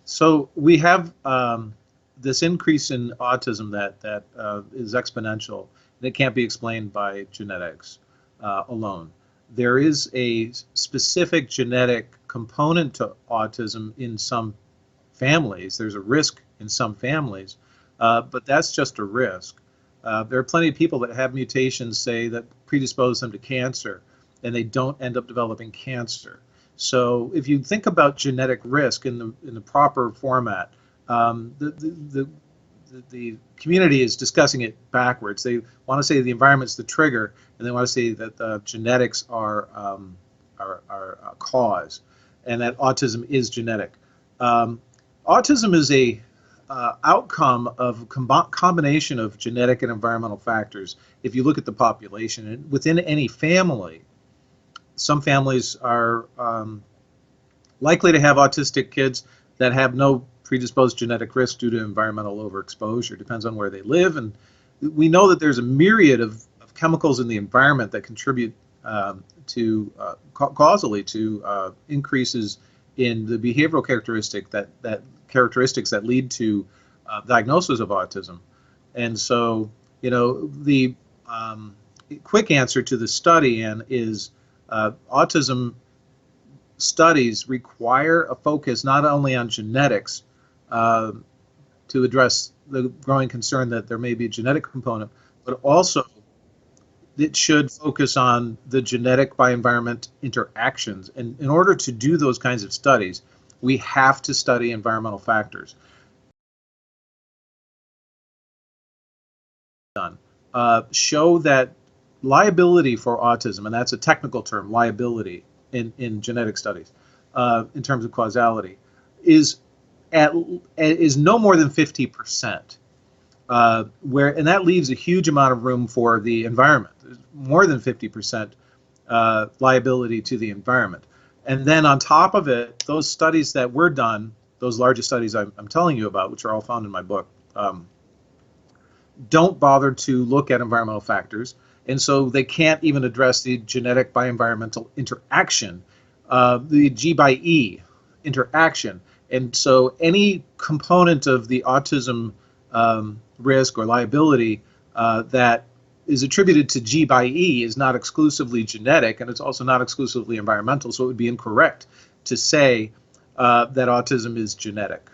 So we have this increase in autism that is exponential, and it can't be explained by genetics alone. There is a specific genetic component to autism in some families. There's a risk in some families, but that's just a risk. There are plenty of people that have mutations, say, that predispose them to cancer, and they don't end up developing cancer. So if you think about genetic risk in the proper format, the community is discussing it backwards. They want to say the environment's the trigger, and they want to say that the genetics are a cause, and that autism is genetic. Um, Autism is a outcome of combination of genetic and environmental factors. If you look at the population, and within any family, some families are likely to have autistic kids that have no predisposed genetic risk due to environmental overexposure. Depends on where they live, and we know that there's a myriad of chemicals in the environment that contribute causally to increases in the behavioral characteristics that lead to diagnosis of autism. And so, the quick answer to the study, Ann, is autism studies require a focus not only on genetics uh, to address the growing concern that there may be a genetic component, but also it should focus on the genetic by environment interactions. And in order to do those kinds of studies, we have to study environmental factors. Show that liability for autism, and that's a technical term, liability in genetic studies, in terms of causality, is is no more than 50%. And that leaves a huge amount of room for the environment. There's more than 50% liability to the environment. And then on top of it, those studies that were done, those largest studies I'm telling you about, which are all found in my book, don't bother to look at environmental factors. And so they can't even address the genetic by environmental interaction, the G by E interaction. And so any component of the autism risk or liability that is attributed to G by E is not exclusively genetic, and it's also not exclusively environmental, so it would be incorrect to say that autism is genetic.